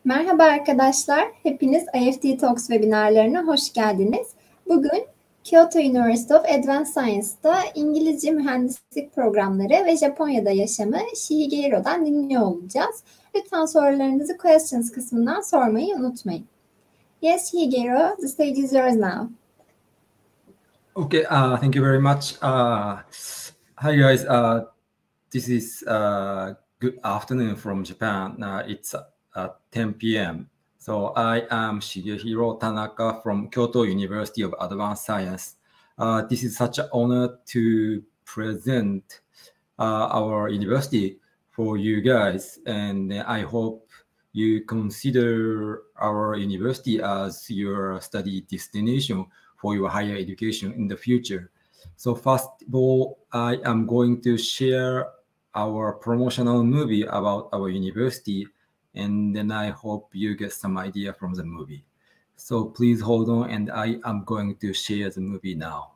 Merhaba arkadaşlar, hepiniz IFT Talks webinarlarına hoş geldiniz. Bugün Kyoto University of Advanced Science'da İngilizce mühendislik programları ve Japonya'da yaşamı Shigeru'dan dinliyor olacağız. Lütfen sorularınızı questions kısmından sormayı unutmayın. Yes, Shigeru, the stage is yours now. Okay, thank you very much. Hi guys, this is good afternoon from Japan. It's 10 p.m. So I am Shigehiro Tanaka from Kyoto University of Advanced Science. This is such an honor to present our university for you guys, and I hope you consider our university as your study destination for your higher education in the future. So first of all, I am going to share our promotional movie about our university, and then I hope you get some idea from the movie. So please hold on, and I am going to share the movie now.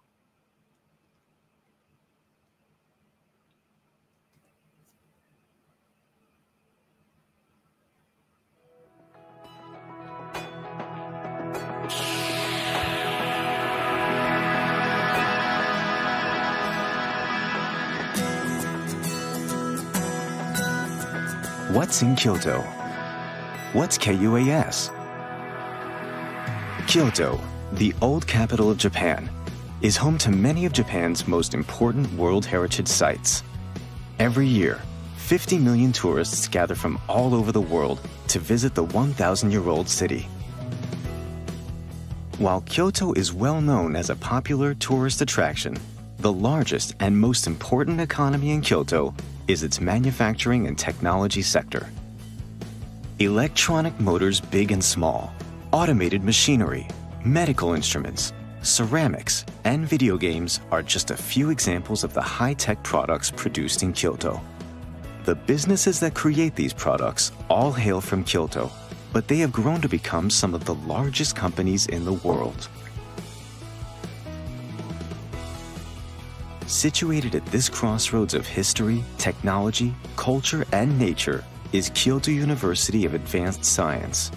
What's in Kyoto? What's KUAS? Kyoto, the old capital of Japan, is home to many of Japan's most important World Heritage sites. Every year, 50 million tourists gather from all over the world to visit the 1,000-year-old city. While Kyoto is well known as a popular tourist attraction, the largest and most important economy in Kyoto is its manufacturing and technology sector. Electronic motors big and small, automated machinery, medical instruments, ceramics, and video games are just a few examples of the high-tech products produced in Kyoto. The businesses that create these products all hail from Kyoto, but they have grown to become some of the largest companies in the world. Situated at this crossroads of history, technology, culture, and nature is Kyoto University of Advanced Science,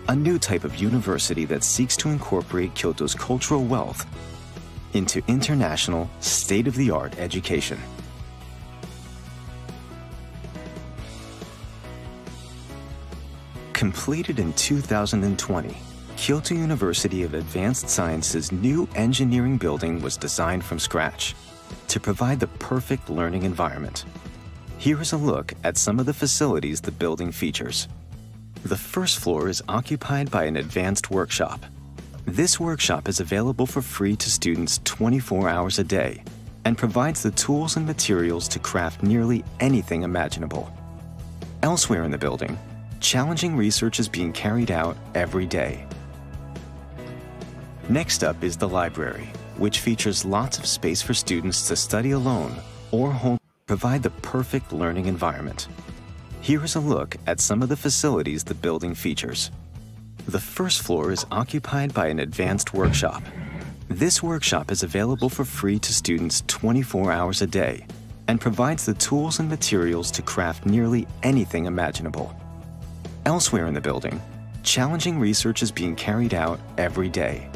a new type of university that seeks to incorporate Kyoto's cultural wealth into international, state-of-the-art education. Completed in 2020, Kyoto University of Advanced Science's new engineering building was designed from scratch to provide the perfect learning environment. Here is a look at some of the facilities the building features. The first floor is occupied by an advanced workshop. This workshop is available for free to students 24 hours a day and provides the tools and materials to craft nearly anything imaginable. Elsewhere in the building, challenging research is being carried out every day. Next up is the library, which features lots of space for students to study alone or provide the perfect learning environment. Here is a look at some of the facilities the building features. The first floor is occupied by an advanced workshop. This workshop is available for free to students 24 hours a day and provides the tools and materials to craft nearly anything imaginable. Elsewhere in the building, challenging research is being carried out every day.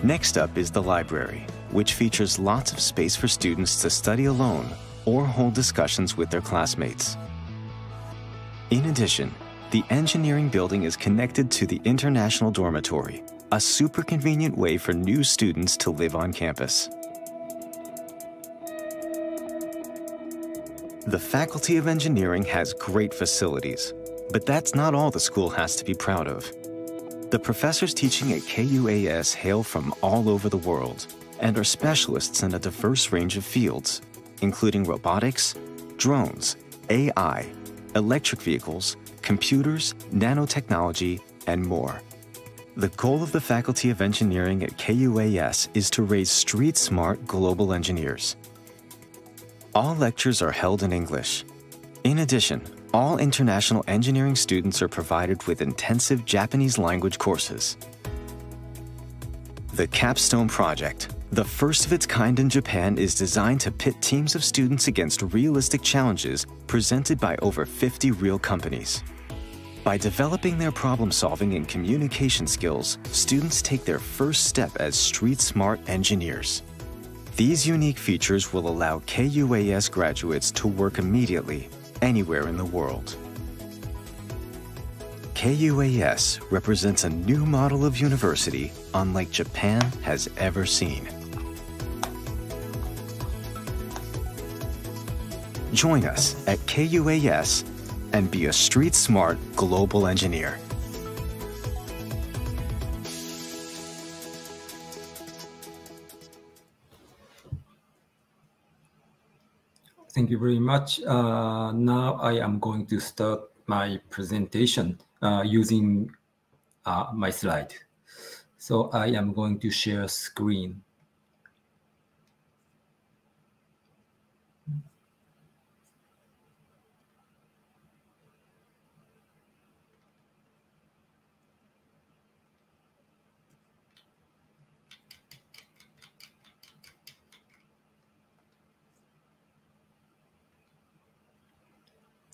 Next up is the library, which features lots of space for students to study alone or hold discussions with their classmates. In addition, the engineering building is connected to the International Dormitory, a super convenient way for new students to live on campus. The Faculty of Engineering has great facilities, but that's not all the school has to be proud of. The professors teaching at KUAS hail from all over the world and are specialists in a diverse range of fields, including robotics, drones, AI, electric vehicles, computers, nanotechnology, and more. The goal of the Faculty of Engineering at KUAS is to raise street-smart global engineers. All lectures are held in English. In addition, all international engineering students are provided with intensive Japanese language courses. The Capstone Project, the first of its kind in Japan, is designed to pit teams of students against realistic challenges presented by over 50 real companies. By developing their problem-solving and communication skills, students take their first step as street-smart engineers. These unique features will allow KUAS graduates to work immediately, anywhere in the world. KUAS represents a new model of university unlike Japan has ever seen. Join us at KUAS and be a street-smart global engineer. Thank you very much. Now I am going to start my presentation using my slide. So I am going to share screen.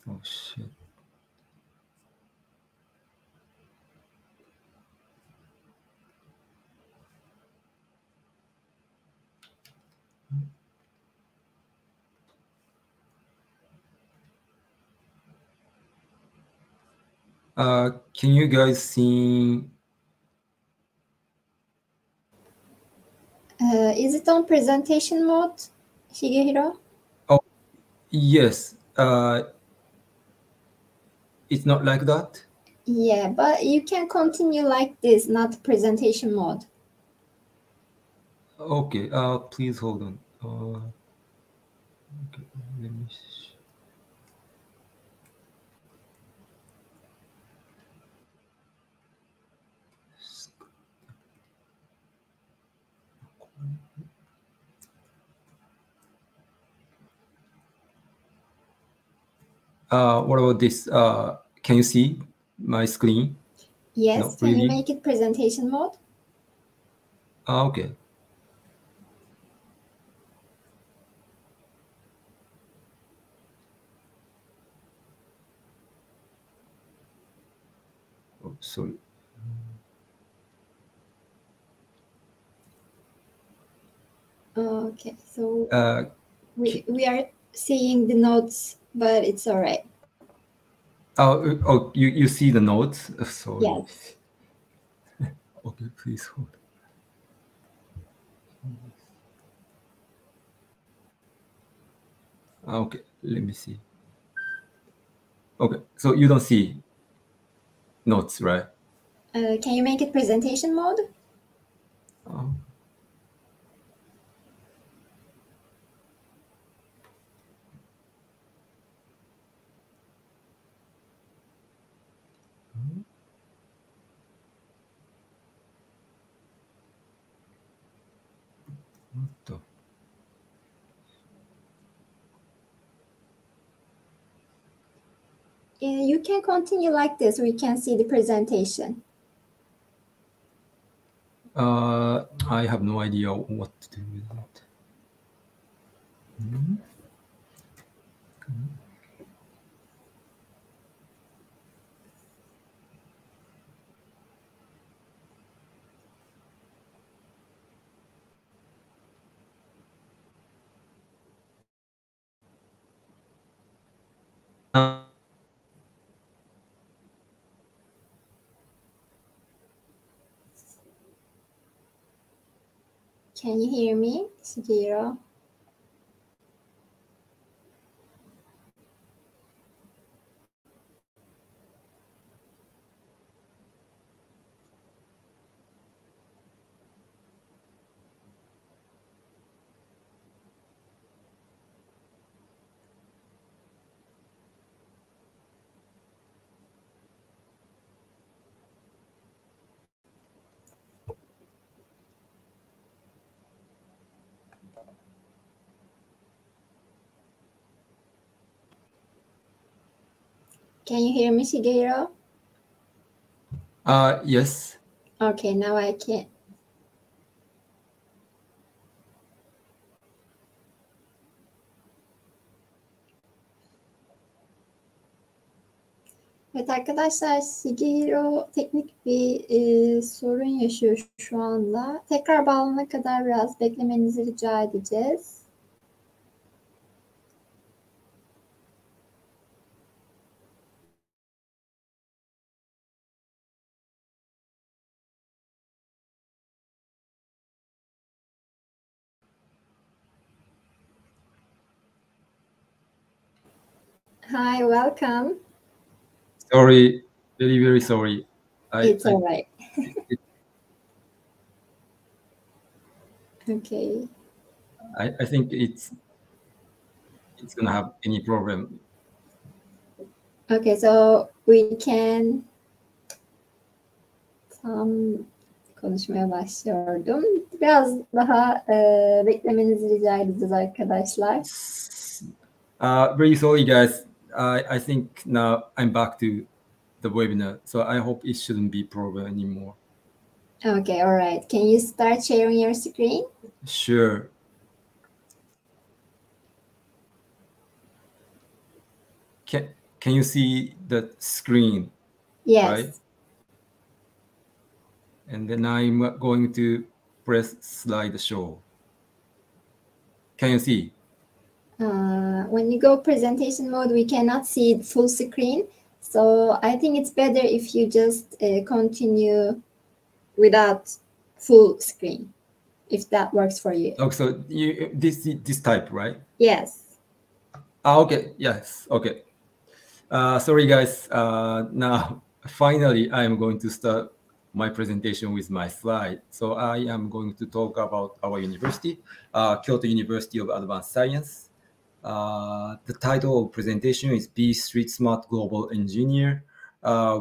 Oh shit. Can you guys see? Is it on presentation mode, Shigehiro? Oh, yes. It's not like that? Yeah, but you can continue like this, not presentation mode. Okay, please hold on. Okay, let me see. What about this? Can you see my screen? Yes, No, can you really? make it presentation mode? Okay. Oh, sorry. Okay, so we are seeing the notes, but it's all right. Oh, you see the notes? Sorry. Yes. Okay, please hold. Okay, let me see. Okay, so you don't see notes, right? Can you make it presentation mode? Oh. What the? You can continue like this. We can see the presentation. I have no idea what to do with it. Hmm? Can you hear me, Shigehiro? Can you hear me, Shigehiro? Yes. Okay, now I can. Evet arkadaşlar, Shigehiro teknik bir sorun yaşıyor şu anda. Tekrar bağlanana kadar biraz beklemenizi rica edeceğiz. Hi, welcome. Sorry, very sorry. It's all right. Okay. I think it's gonna have any problem. Okay, so we can tam konuşmaya başlıyordum. Biraz daha beklemenizi rica edeceğiz arkadaşlar. Very sorry, guys. I think now I'm back to the webinar, so I hope it shouldn't be problem anymore. Okay, all right. Can you start sharing your screen? Sure. Can you see the screen? Yes. Right? And then I'm going to press slideshow. Can you see? When you go presentation mode, we cannot see full screen. So I think it's better if you just continue without full screen, if that works for you. Okay, so this type, right? Yes. Okay, yes, okay. Sorry, guys. Now, finally, I am going to start my presentation with my slide. So I am going to talk about our university, Kyoto University of Advanced Science. The title of presentation is Be Street Smart Global Engineer.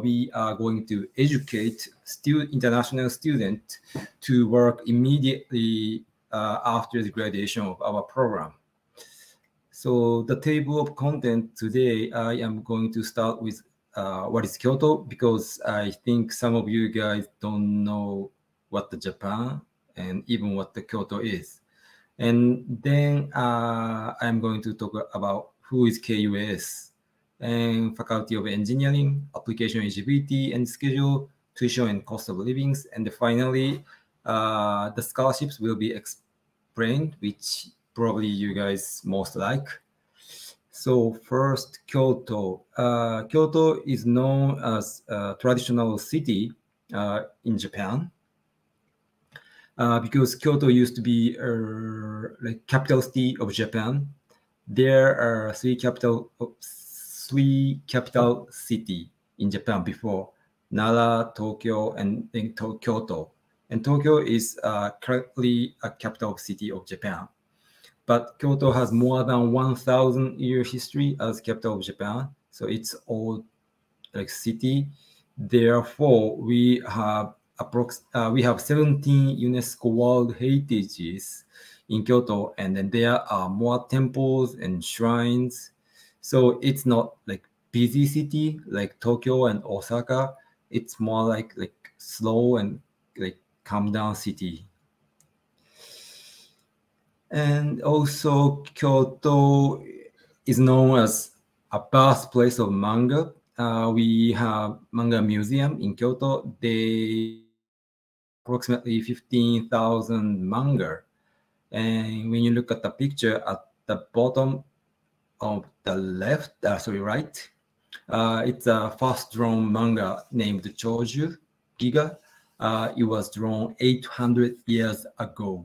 We are going to educate international students to work immediately after the graduation of our program. So the table of content today, I am going to start with what is Kyoto, because I think some of you guys don't know what the Japan and even what the Kyoto is. And then I'm going to talk about who is KUAS and Faculty of Engineering, Application Eligibility and Schedule, Tuition and Cost of Livings. And finally, the scholarships will be explained, which probably you guys most like. So first, Kyoto. Kyoto is known as a traditional city in Japan. Because Kyoto used to be like capital city of Japan. There are three capital city in Japan before: Nara, Tokyo, and then Kyoto. And Tokyo is currently a capital city of Japan. But Kyoto has more than 1,000-year history as capital of Japan, so it's old like city. Therefore, we have 17 UNESCO World Heritages in Kyoto, and then there are more temples and shrines. So it's not like busy city like Tokyo and Osaka. It's more like slow and like calm down city. And also Kyoto is known as a birthplace of manga. We have manga museum in Kyoto. They approximately 15,000 manga. And when you look at the picture at the bottom of the left, right, it's a first drawn manga named Choju Giga. It was drawn 800 years ago.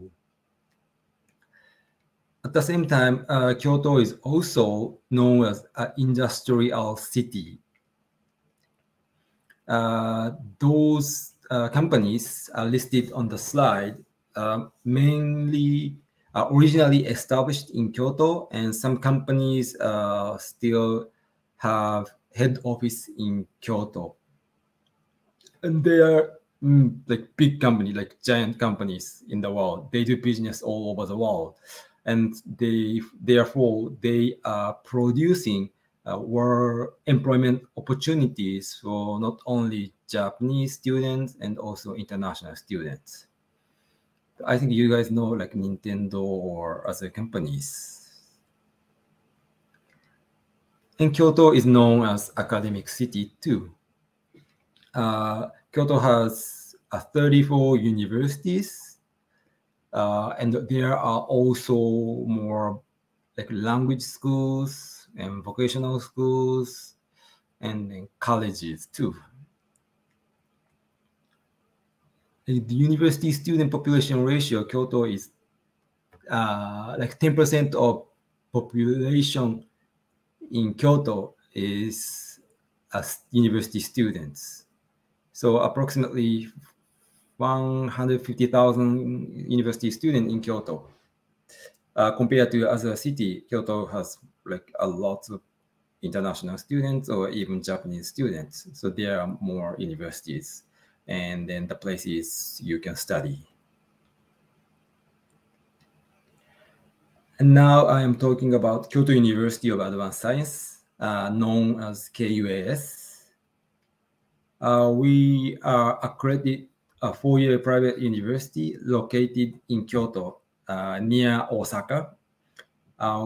At the same time, Kyoto is also known as an industrial city. Those companies are listed on the slide, mainly originally established in Kyoto, and some companies still have head office in Kyoto. And they are like big company, like giant companies in the world. They do business all over the world. And therefore, they are producing employment opportunities for not only Japanese students and also international students. I think you guys know like Nintendo or other companies. And Kyoto is known as academic city too. Kyoto has 34 universities, and there are also more like language schools and vocational schools and then colleges too. The university student population ratio, Kyoto is like 10% of population in Kyoto is as university students. So approximately 150,000 university students in Kyoto. Compared to other city, Kyoto has like a lot of international students or even Japanese students. So there are more universities, and then the places you can study. And now I am talking about Kyoto University of Advanced Science, known as KUAS. We are accredited a four-year private university located in Kyoto, near Osaka.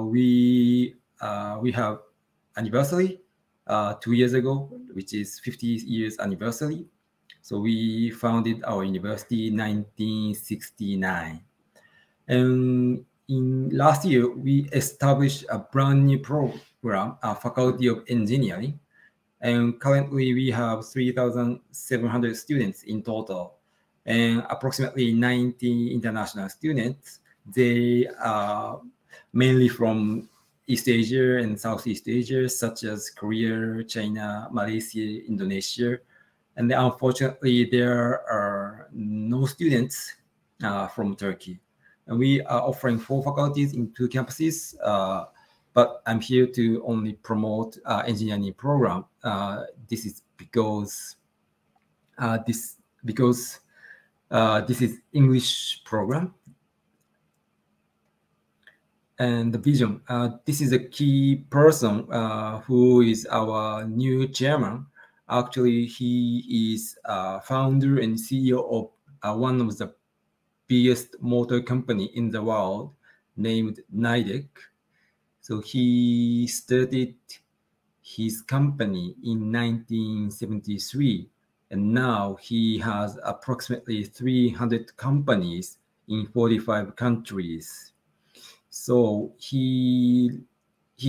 We have anniversary 2 years ago, which is 50 years anniversary. So we founded our university in 1969. And in last year, we established a brand new program, a Faculty of Engineering. And currently we have 3,700 students in total and approximately 90 international students. They are mainly from East Asia and Southeast Asia, such as Korea, China, Malaysia, Indonesia. And unfortunately, there are no students from Turkey. And we are offering 4 faculties in 2 campuses, but I'm here to only promote engineering program. This is because this is English program. And the vision, this is a key person who is our new chairman. Actually, he is founder and CEO of one of the biggest motor company in the world named Nidec. So he started his company in 1973, and now he has approximately 300 companies in 45 countries. So he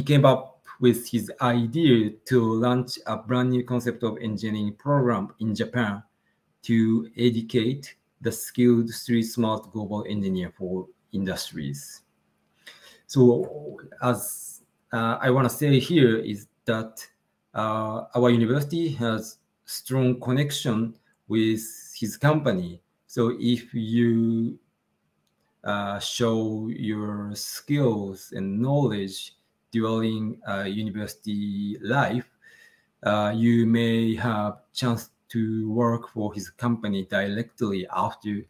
came up with his idea to launch a brand new concept of engineering program in Japan to educate the skilled street smart global engineer for industries. So as I want to say here is that our university has strong connection with his company. So if you show your skills and knowledge during university life, you may have chance to work for his company directly after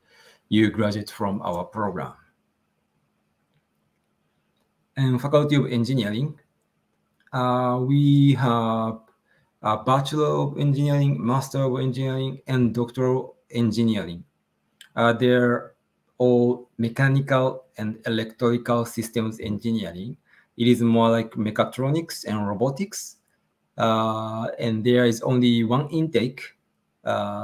you graduate from our program. And Faculty of Engineering, we have a Bachelor of Engineering, Master of Engineering, and Doctoral Engineering. They're all mechanical and electrical systems engineering. It is more like mechatronics and robotics. And there is only one intake,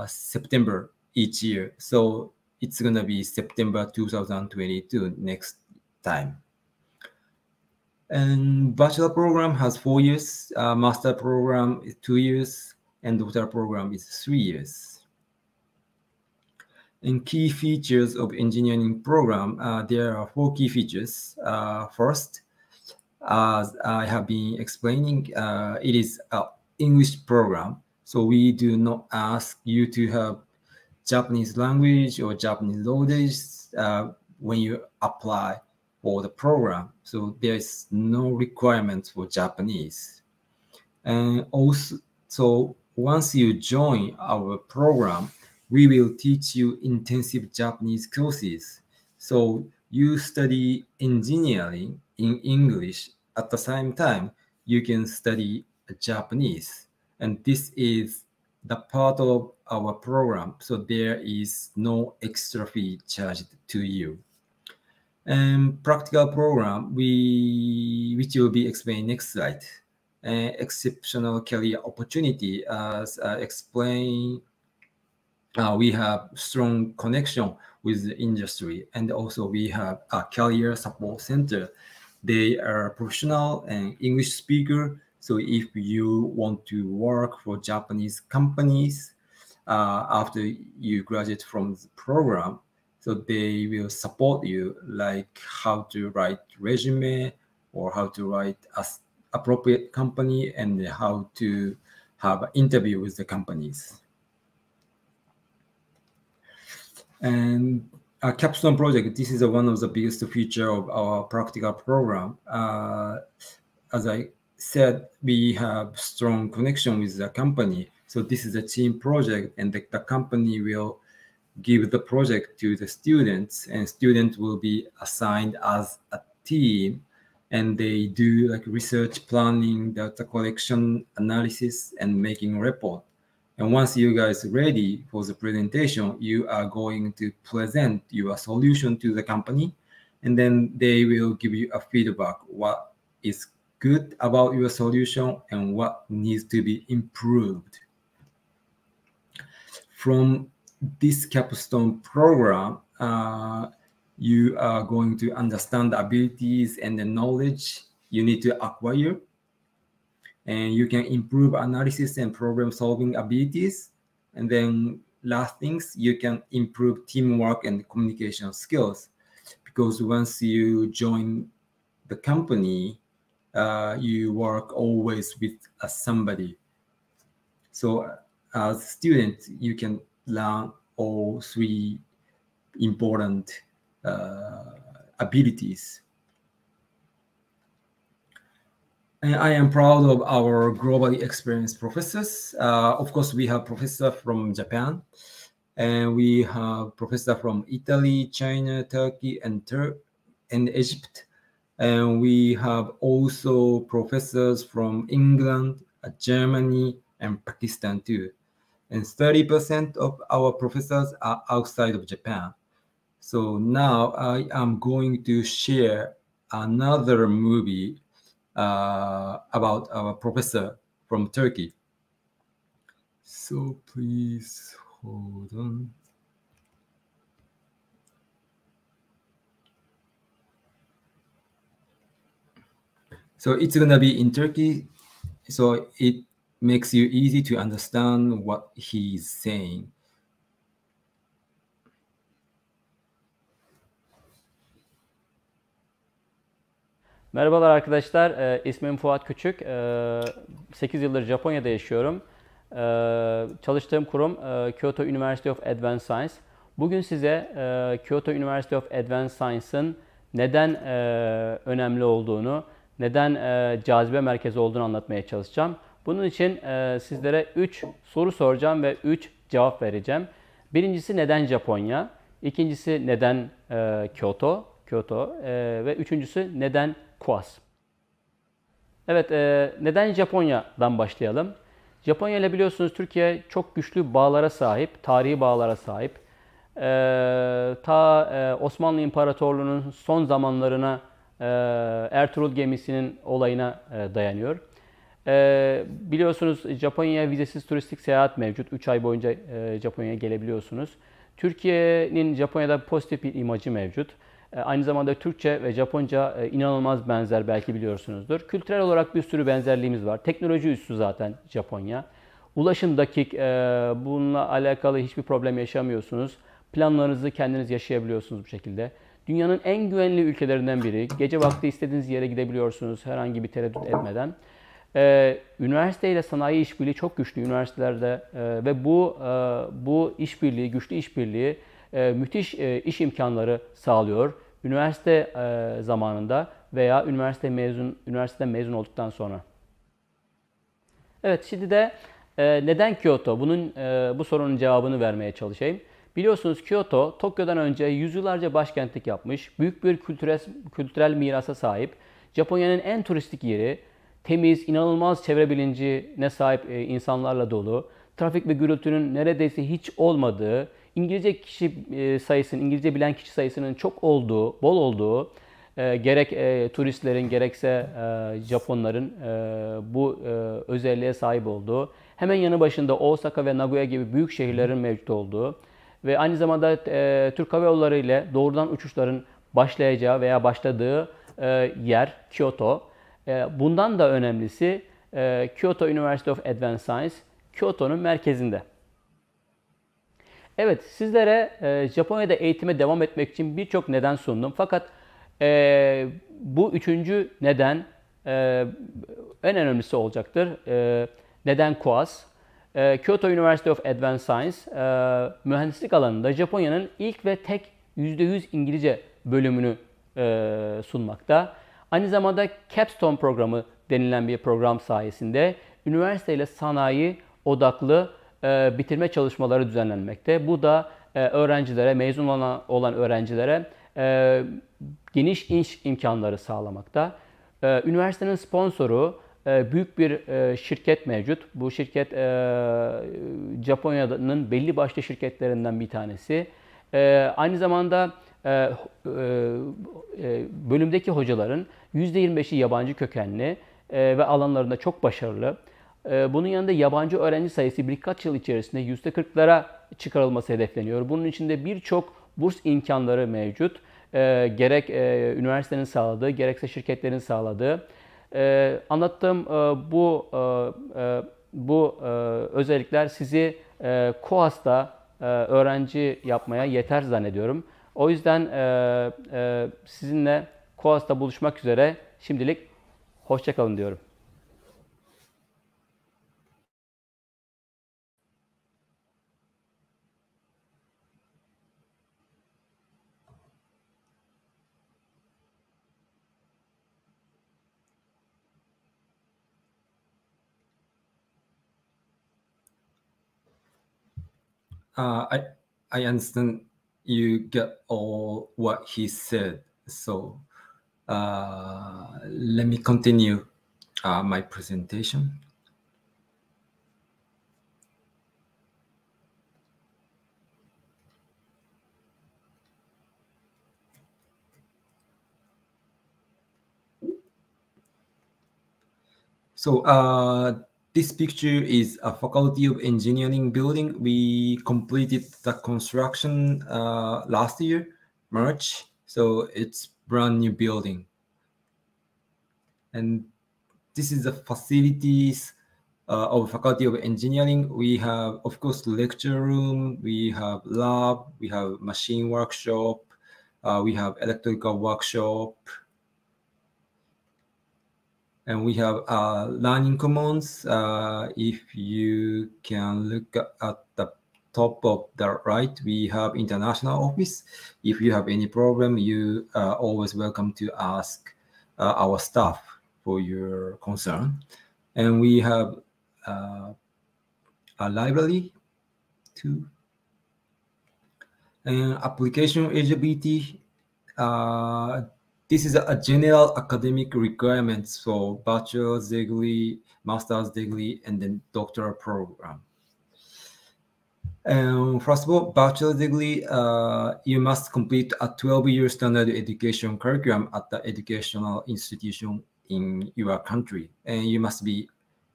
September each year. So it's going to be September 2022 next time. And bachelor program has 4 years, master program is 2 years, and doctoral program is 3 years. And key features of engineering program, there are 4 key features. First, as I have been explaining, it is an English program. So we do not ask you to have Japanese language or Japanese knowledge when you apply for the program. So there is no requirement for Japanese. And also, so once you join our program, we will teach you intensive Japanese courses. So you study engineering in English. At the same time, you can study Japanese. And this is the part of our program. So there is no extra fee charged to you. And practical program, which will be explained next slide. exceptional career opportunity. As explained, we have strong connection with the industry, and also we have a career support center. They are professional and English speaker. So if you want to work for Japanese companies after you graduate from the program, so they will support you, like how to write resume or how to write as appropriate company and how to have an interview with the companies. And a capstone project, this is one of the biggest feature of our practical program. As I said, we have strong connection with the company. So this is a team project, and the company will give the project to the students, and students will be assigned as a team, and they do like research planning, data collection, analysis, and making report. And once you guys are ready for the presentation, you are going to present your solution to the company, and then they will give you a feedback, what is good about your solution and what needs to be improved. From this capstone program, you are going to understand the abilities and the knowledge you need to acquire, and you can improve analysis and problem solving abilities. And then last things, you can improve teamwork and communication skills, because once you join the company, you work always with somebody. So as a student, you can learn all three important abilities. And I am proud of our globally experienced professors. Of course, we have professors from Japan, and we have professors from Italy, China, Turkey, and Egypt. And we have also professors from England, Germany, and Pakistan too. And 30% of our professors are outside of Japan. So now I am going to share another movie about our professor from Turkey. So please hold on. So it's gonna be in Turkey, so it makes you easy to understand what he's saying. Merhabalar arkadaşlar, ismim Fuat Küçük. 8 yıldır Japonya'da yaşıyorum. Çalıştığım kurum Kyoto University of Advanced Science. Bugün size Kyoto University of Advanced Science'ın neden önemli olduğunu, neden cazibe merkezi olduğunu anlatmaya çalışacağım. Bunun için sizlere 3 soru soracağım ve 3 cevap vereceğim. Birincisi neden Japonya? İkincisi neden Kyoto ve üçüncüsü neden KUAS? Evet, neden Japonya'dan başlayalım? Japonya ile biliyorsunuz Türkiye çok güçlü bağlara sahip, tarihi bağlara sahip. Ta Osmanlı İmparatorluğu'nun son zamanlarına Ertuğrul gemisinin olayına dayanıyor. Biliyorsunuz Japonya'ya vizesiz turistik seyahat mevcut. 3 ay boyunca Japonya'ya gelebiliyorsunuz. Türkiye'nin Japonya'da pozitif bir imajı mevcut. Aynı zamanda Türkçe ve Japonca inanılmaz benzer, belki biliyorsunuzdur. Kültürel olarak bir sürü benzerliğimiz var. Teknoloji üssü zaten Japonya. Ulaşım dakik, bununla alakalı hiçbir problem yaşamıyorsunuz. Planlarınızı kendiniz yaşayabiliyorsunuz bu şekilde. Dünyanın en güvenli ülkelerinden biri. Gece vakti istediğiniz yere gidebiliyorsunuz herhangi bir tereddüt etmeden. Üniversite ile sanayi işbirliği çok güçlü üniversitelerde ve bu işbirliği, güçlü işbirliği müthiş iş imkanları sağlıyor. Üniversite zamanında veya üniversiteden mezun olduktan sonra. Evet, şimdi de neden Kyoto? Bu sorunun cevabını vermeye çalışayım. Biliyorsunuz Kyoto, Tokyo'dan önce yüzyıllarca başkentlik yapmış, büyük bir kültürel mirasa sahip, Japonya'nın en turistik yeri, temiz, inanılmaz çevre bilincine sahip insanlarla dolu, trafik ve gürültünün neredeyse hiç olmadığı, İngilizce bilen kişi sayısının çok olduğu, bol olduğu, gerek turistlerin gerekse Japonların bu özelliğe sahip olduğu, hemen yanı başında Osaka ve Nagoya gibi büyük şehirlerin mevcut olduğu ve aynı zamanda Türk Hava Yolları ile doğrudan uçuşların başlayacağı veya başladığı yer Kyoto. Bundan da önemlisi Kyoto University of Advanced Science, Kyoto'nun merkezinde. Evet, sizlere Japonya'da eğitime devam etmek için birçok neden sundum. Fakat bu üçüncü neden en önemlisi olacaktır. Neden KUAS. Kyoto University of Advanced Science, mühendislik alanında Japonya'nın ilk ve tek %100 İngilizce bölümünü sunmakta. Aynı zamanda Capstone programı denilen bir program sayesinde üniversite ile sanayi odaklı bitirme çalışmaları düzenlenmekte. Bu da öğrencilere, mezun olan öğrencilere geniş iş imkanları sağlamakta. Üniversitenin sponsoru büyük bir şirket mevcut. Bu şirket Japonya'nın belli başlı şirketlerinden bir tanesi. Aynı zamanda bölümdeki hocaların %25'i yabancı kökenli ve alanlarında çok başarılı. Bunun yanında yabancı öğrenci sayısı birkaç yıl içerisinde %40'lara çıkarılması hedefleniyor. Bunun içinde birçok burs imkanları mevcut. Gerek üniversitenin sağladığı, gerekse şirketlerin sağladığı. Anlattığım bu özellikler sizi KUAS'ta öğrenci yapmaya yeter zannediyorum. O yüzden sizinle KUAS'ta buluşmak üzere. Şimdilik hoşça kalın diyorum. I understand you get all what he said. So let me continue my presentation. So this picture is a Faculty of Engineering building. We completed the construction last year, March. So it's brand new building. And this is the facilities of Faculty of Engineering. We have, of course, lecture room, we have lab, we have machine workshop, we have electrical workshop, and we have learning commons. If you can look at the top of the right, we have international office. If you have any problem, you are always welcome to ask our staff for your concern. And we have a library too. And application eligibility. This is a general academic requirements for bachelor's degree, master's degree, and then doctoral program. First of all, bachelor's degree, you must complete a 12-year standard education curriculum at the educational institution in your country, and you must be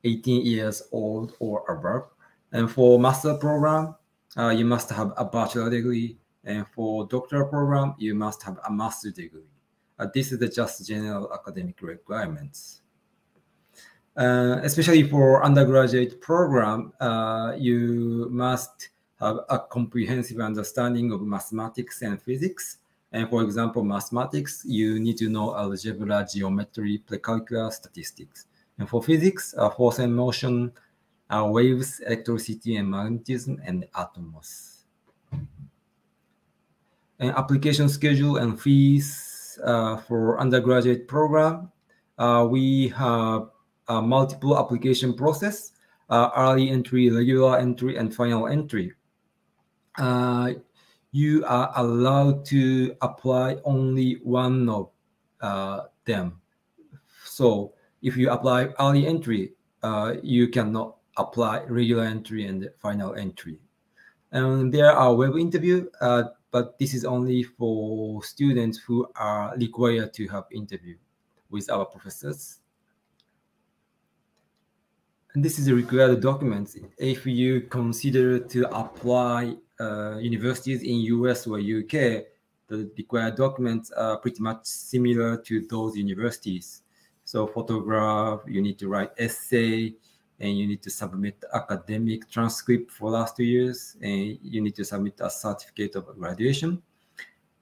18 years old or above. And for master program, you must have a bachelor degree, and for doctoral program, you must have a master's degree. This is the just general academic requirements. Especially for undergraduate program, you must have a comprehensive understanding of mathematics and physics. And for example, mathematics, you need to know algebra, geometry, precalculus, statistics. And for physics, force and motion, waves, electricity and magnetism, and atoms. And application schedule and fees. For undergraduate program, we have a multiple application process, early entry, regular entry, and final entry. You are allowed to apply only one of them. So if you apply early entry, you cannot apply regular entry and final entry. And there are web interview. but this is only for students who are required to have interview with our professors. And this is a required document. If you consider to apply universities in US or UK, the required documents are pretty much similar to those universities. So photograph, you need to write essay, and you need to submit academic transcript for last 2 years, and you need to submit a certificate of graduation.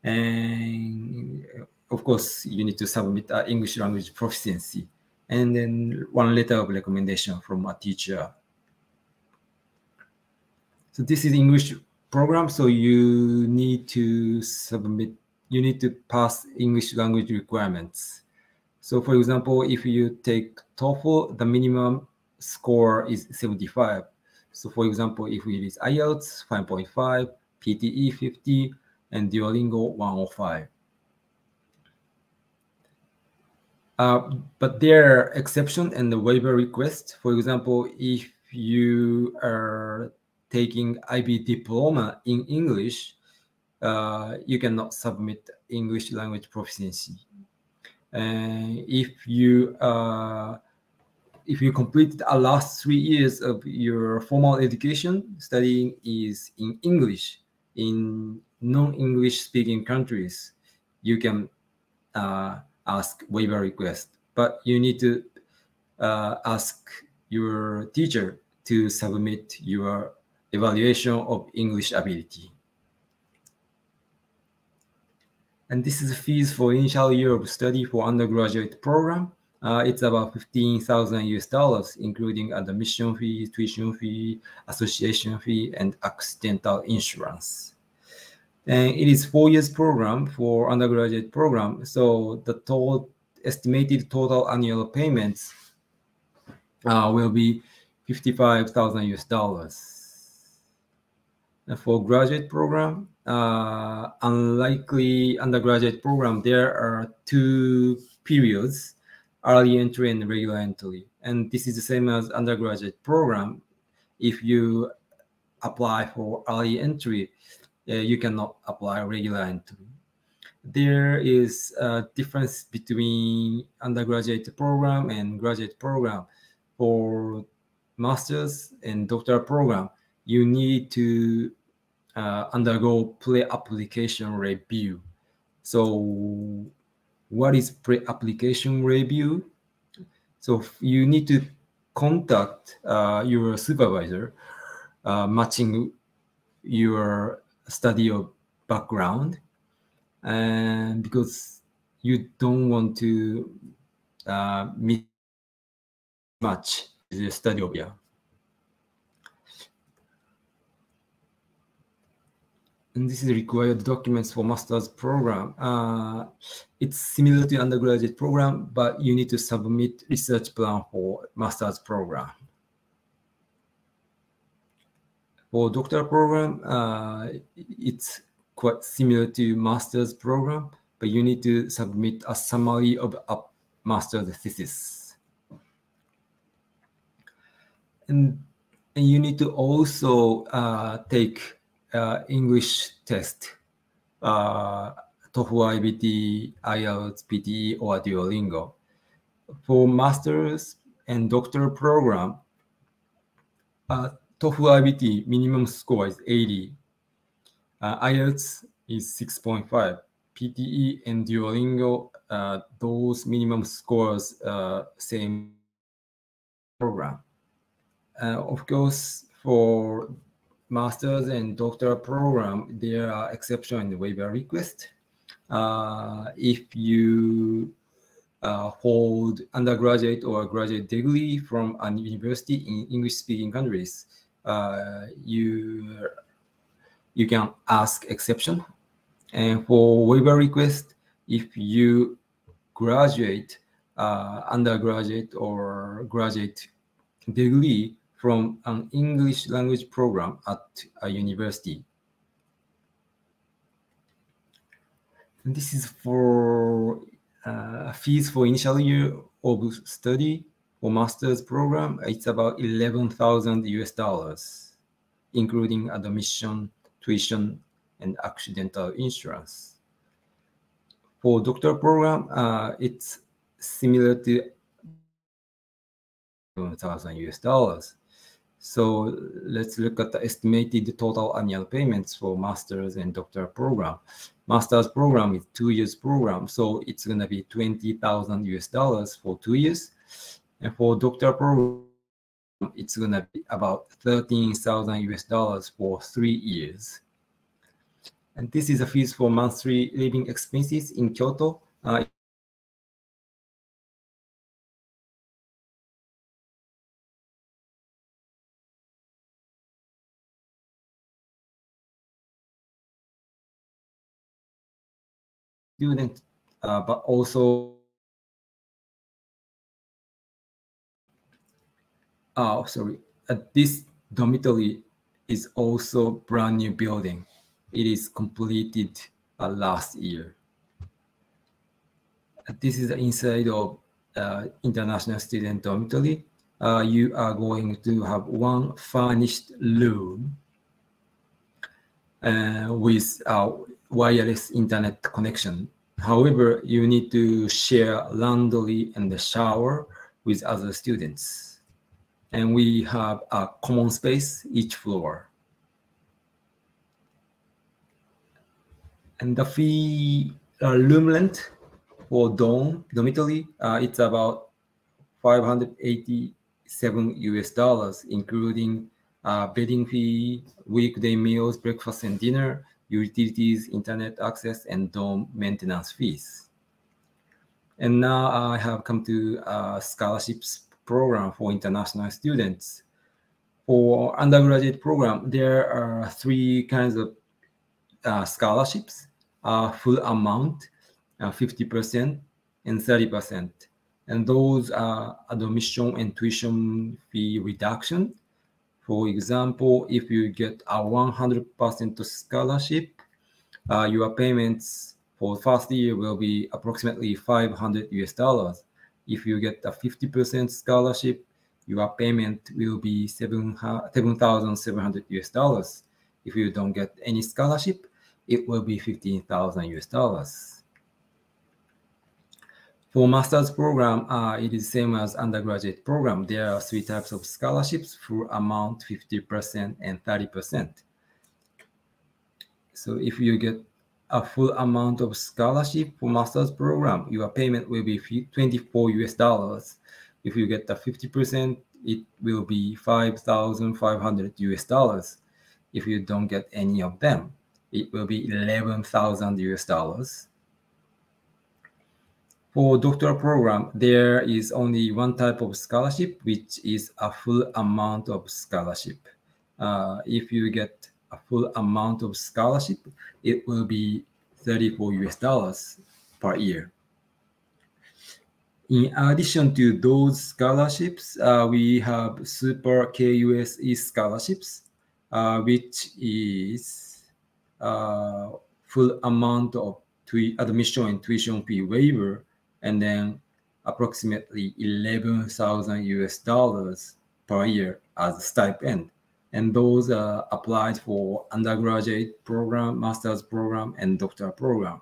And of course, you need to submit an English language proficiency, and then one letter of recommendation from a teacher. So this is English program, so you need to pass English language requirements. So for example, if you take TOEFL, the minimum score is 75. So for example, if it is IELTS 5.5, PTE 50, and Duolingo 105. But there are exceptions and the waiver request. For example, if you are taking IB diploma in English, you cannot submit English language proficiency. And if you complete the last 3 years of your formal education, studying is in English in non-English speaking countries, you can ask waiver request, but you need to ask your teacher to submit your evaluation of English ability. And this is fees for initial year of study for undergraduate program. It's about $15,000 US, including admission fee, tuition fee, association fee, and accidental insurance. And it is 4 years program for undergraduate program. So the estimated total annual payments will be $55,000 US. And for graduate program, unlikely undergraduate program, there are 2 periods, early entry and regular entry. And this is the same as undergraduate program. If you apply for early entry, you cannot apply regular entry. There is a difference between undergraduate program and graduate program. For master's and doctoral program, you need to undergo pre-application review. So what is pre-application review? So you need to contact your supervisor, matching your study of background, and because you don't want to mismatch the study of year. And this is required documents for master's program. It's similar to undergraduate program, but you need to submit research plan for master's program. For doctoral program, it's quite similar to master's program, but you need to submit a summary of a master's thesis. And you need to also take English test, TOEFL, IBT, IELTS, PTE, or Duolingo. For master's and doctoral program, TOEFL IBT minimum score is 80. IELTS is 6.5. PTE and Duolingo, those minimum scores same program. Of course, for master's and doctoral program, there are exceptions and waiver requests. If you hold undergraduate or graduate degree from a university in English-speaking countries, you can ask exception. And for waiver request, if you graduate undergraduate or graduate degree from an English language program at a university. And this is for fees for initial year of study for master's program. It's about $11,000 US, including admission, tuition, and accidental insurance. For doctor program, it's similar to $1,000. So let's look at the estimated total annual payments for master's and doctor program. Master's program is 2 years program, so it's going to be $20,000 for 2 years. And for doctor program, it's going to be about $13,000 for 3 years. And this is the fees for monthly living expenses in Kyoto. Student, but also this dormitory is also brand new building. It is completed last year. This is the inside of international student dormitory. You are going to have one furnished room with wireless internet connection. However, you need to share laundry and the shower with other students. And we have a common space each floor. And the fee room rent for dormitory, it's about $587, including bedding fee, weekday meals, breakfast and dinner, utilities, internet access, and dorm maintenance fees. And now I have come to scholarships program for international students. For undergraduate program, there are 3 kinds of scholarships, full amount, 50%, and 30%. And those are admission and tuition fee reduction. For example, if you get a 100% scholarship, your payments for first year will be approximately $500. If you get a 50% scholarship, your payment will be $7,700. If you don't get any scholarship, it will be $15,000. For master's program, it is same as undergraduate program. There are 3 types of scholarships: full amount, 50%, and 30%. So if you get a full amount of scholarship for master's program, your payment will be $24. If you get the 50%, it will be $5,500. If you don't get any of them, it will be $11,000. For doctoral program, there is only 1 type of scholarship, which is a full amount of scholarship. If you get a full amount of scholarship, it will be $34 per year. In addition to those scholarships, we have Super KUSE scholarships, which is full amount of admission and tuition fee waiver, and then approximately $11,000 per year as stipend. And those are applied for undergraduate program, master's program, and doctoral program.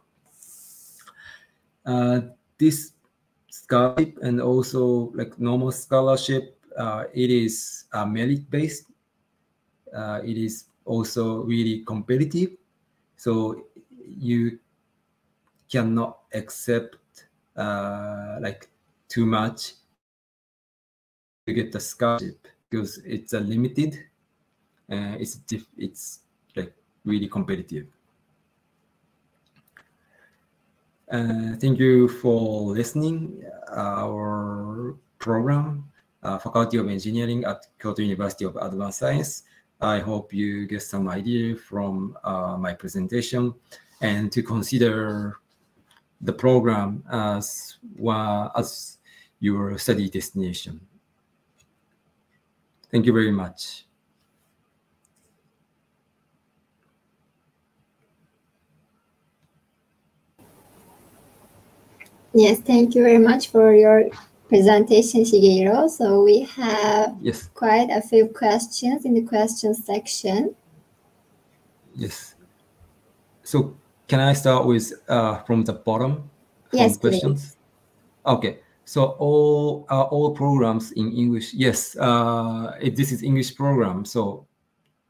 This scholarship and also like normal scholarship, it is merit-based. It is also really competitive. So you cannot accept like too much to get the scholarship because it's a limited. It's like really competitive. Thank you for listening our program, Faculty of Engineering at Kyoto University of Advanced Science. I hope you get some idea from my presentation and to consider the program as your study destination. Thank you very much. Yes, thank you very much for your presentation, Shigehiro. So we have quite a few questions in the question section. Yes. So can I start with from the bottom? Yes, questions? please. Okay. So all programs in English. Yes, this is English program. So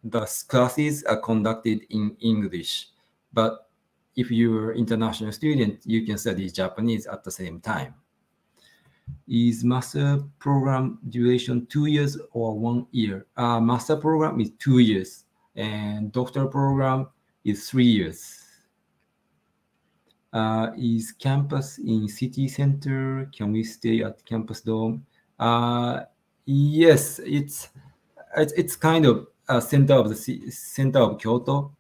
the classes are conducted in English, but if you're international student, you can study Japanese at the same time. Is master program duration 2 years or 1 year? Master program is 2 years, and doctor program is 3 years. Is campus in city center? Can we stay at campus dorm? Yes, it's kind of center of Kyoto.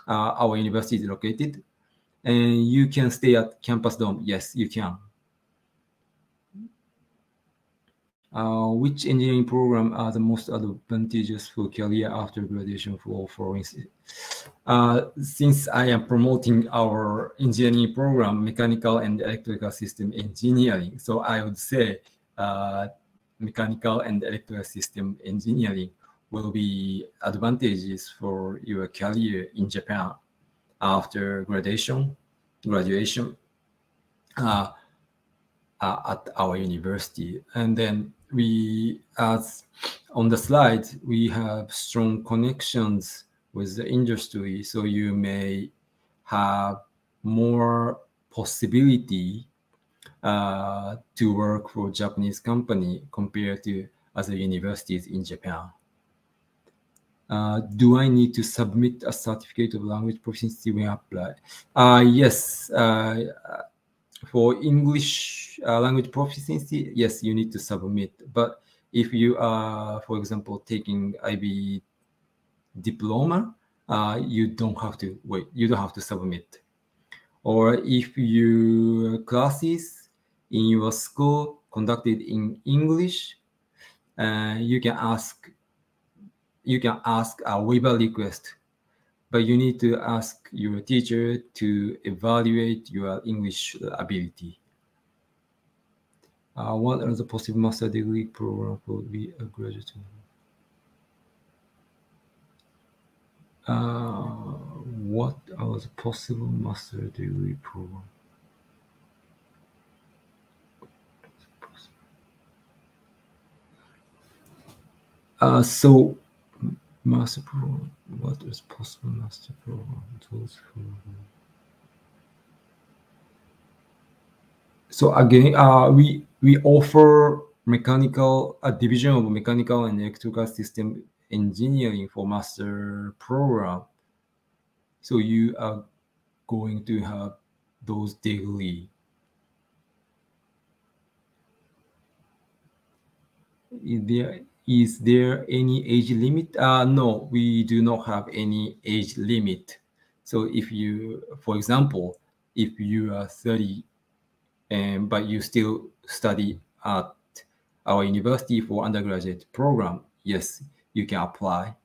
Our university is located, and you can stay at campus dorm. Yes, you can. Which engineering program are the most advantageous for career after graduation for instance? Since I am promoting our engineering program, mechanical and electrical system engineering, so I would say mechanical and electrical system engineering will be advantageous for your career in Japan after graduation. At our university. And then we, as on the slide, we have strong connections with the industry. So you may have more possibility to work for Japanese company compared to other universities in Japan. Do I need to submit a certificate of language proficiency when I apply? Yes. For English language proficiency, yes, you need to submit. But if you are, for example, taking IB diploma, you don't have to wait. You don't have to submit. Or if your classes in your school conducted in English, you can ask a waiver request. But you need to ask your teacher to evaluate your English ability. What are the possible master degree program for be a graduate? What are the possible master degree program? So master program. What is possible master program? Tools for... So again, we offer mechanical division of mechanical and electrical system engineering for master program. So you are going to have those degree. Is there any age limit? No, we do not have any age limit. So if you, for example, if you are 30, but you still study at our university for undergraduate program, yes, you can apply.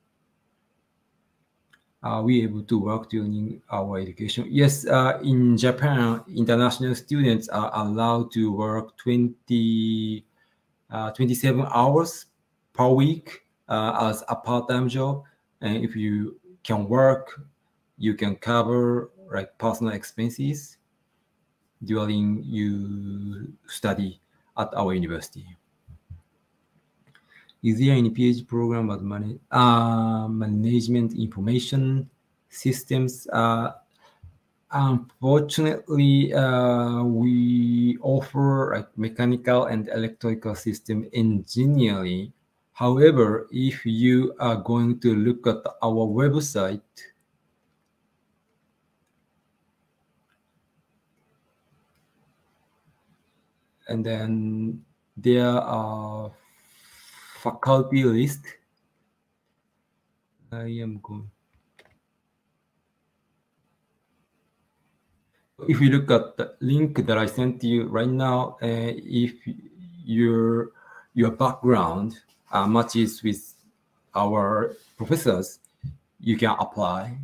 Are we able to work during our education? Yes, in Japan, international students are allowed to work 27 hours per week as a part-time job. And if you can work, you can cover like personal expenses during you study at our university. Is there any PhD program at management information systems? Unfortunately, we offer like mechanical and electrical system engineering. However, if you are going to look at our website, and then there are faculty list. I am going. If you look at the link that I sent you right now, if your background matches with our professors, you can apply.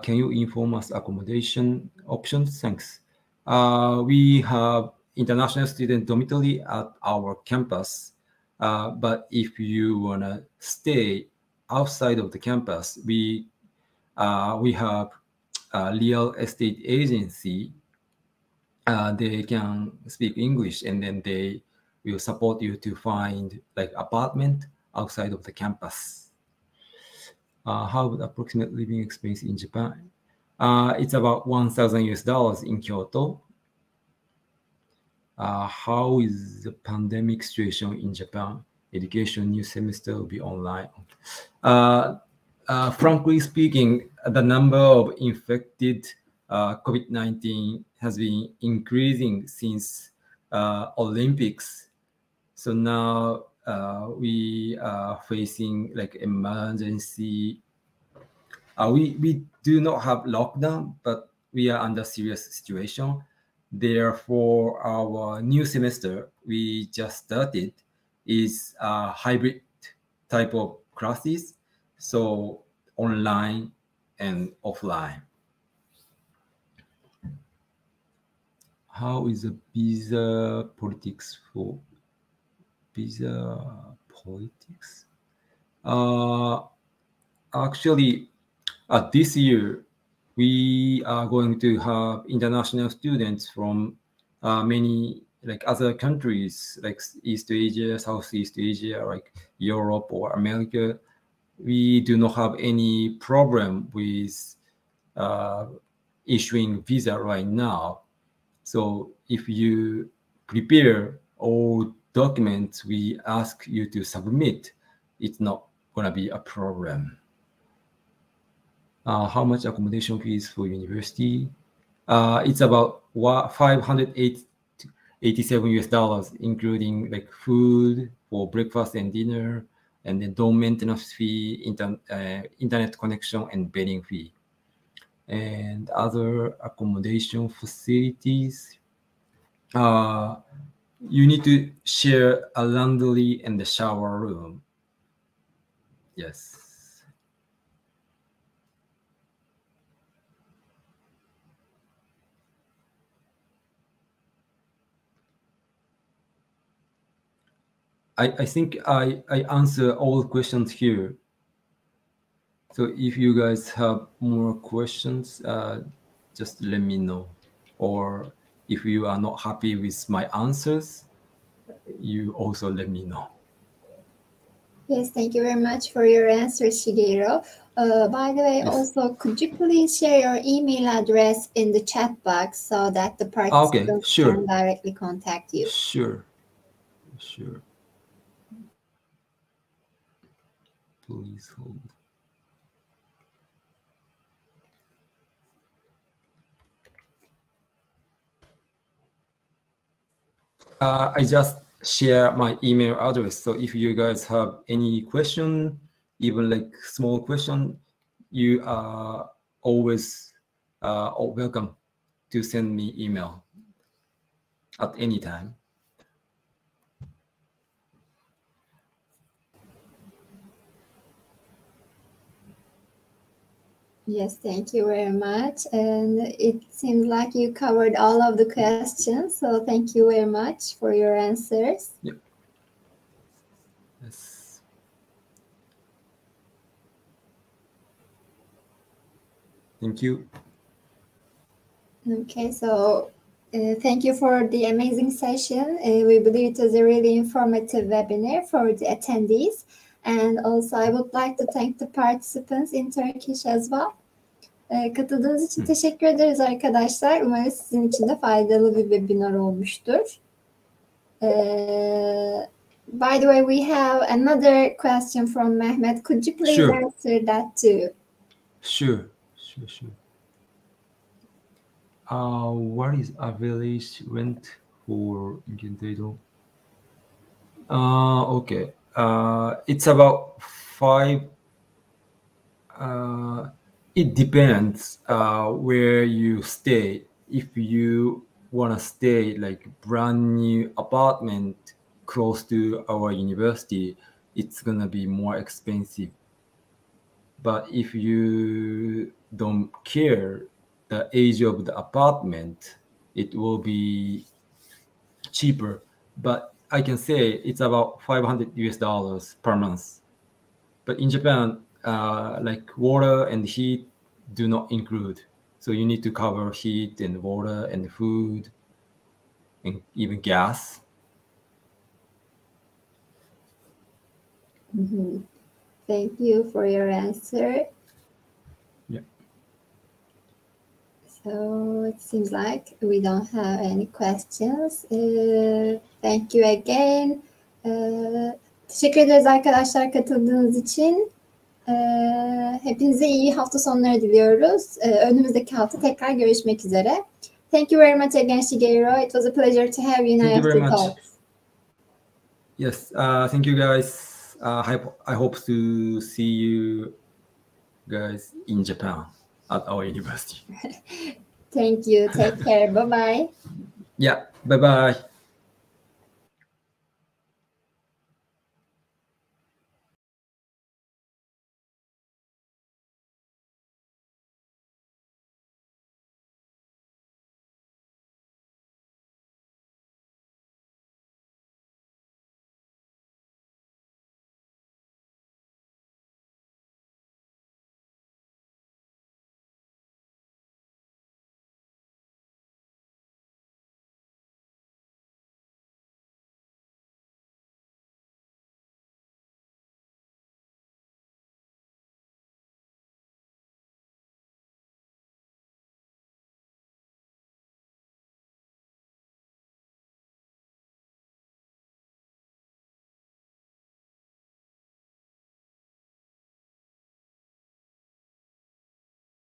Can you inform us accommodation options? Thanks. We have international student dormitory at our campus, but if you want to stay outside of the campus, we we have a real estate agency. They can speak English, and then they will support you to find like apartment outside of the campus. How would approximate living expense in Japan? It's about $1,000 in Kyoto. How is the pandemic situation in Japan? Education new semester will be online. Frankly speaking, the number of infected COVID-19 has been increasing since Olympics. So now we are facing like emergency. We do not have lockdown, but we are under serious situation. Therefore, our new semester we just started is a hybrid type of classes, so online and offline. How is the visa politics for visa politics? Actually, this year we are going to have international students from many like other countries like East Asia, Southeast Asia, like Europe or America. We do not have any problem with issuing visa right now. So if you prepare all documents we ask you to submit, it's not gonna be a problem. How much accommodation fees for university? It's about $587, including like food for breakfast and dinner, and then dorm maintenance fee, internet connection, and bedding fee. And other accommodation facilities, you need to share a laundry and the shower room. Yes. I think I answer all questions here. So if you guys have more questions, just let me know. Or if you are not happy with my answers, you also let me know. Yes, thank you very much for your answer, Shigeru. By the way, Yes. also, could you please share your email address in the chat box so that the participants sure. can directly contact you? Sure. Please hold. I just share my email address. So if you guys have any question, even like small question, you are always welcome to send me email at any time. Yes, thank you very much. And it seems like you covered all of the questions. So thank you very much for your answers. Yep. Yes. Thank you. Okay, so thank you for the amazing session. We believe it was a really informative webinar for the attendees. And also I would like to thank the participants in Turkish as well. Katıldığınız için teşekkür ederiz arkadaşlar. Umarım sizin için de faydalı bir webinar olmuştur. By the way, we have another question from Mehmet. Could you please answer that too? Sure. What is average rent for Gentaido? Okay. It's about 5. It depends where you stay. If you want to stay like brand new apartment close to our university, it's gonna be more expensive. But if you don't care the age of the apartment, it will be cheaper. But I can say it's about $500 per month. But in Japan, like water and heat do not include. So you need to cover heat and water and food and even gas. Thank you for your answer. Yeah. So it seems like we don't have any questions. Thank you again. Teşekkür ederiz arkadaşlar katıldığınız için. Hepinize iyi hafta sonları diliyoruz. Önümüzdeki hafta tekrar görüşmek üzere. Thank you very much again, Shigeru. It was a pleasure to have you in Thank you very IFT much. Talks. Yes, thank you guys. I hope to see you guys in Japan at our university. Thank you. Take care. Bye-bye. Yeah, bye-bye.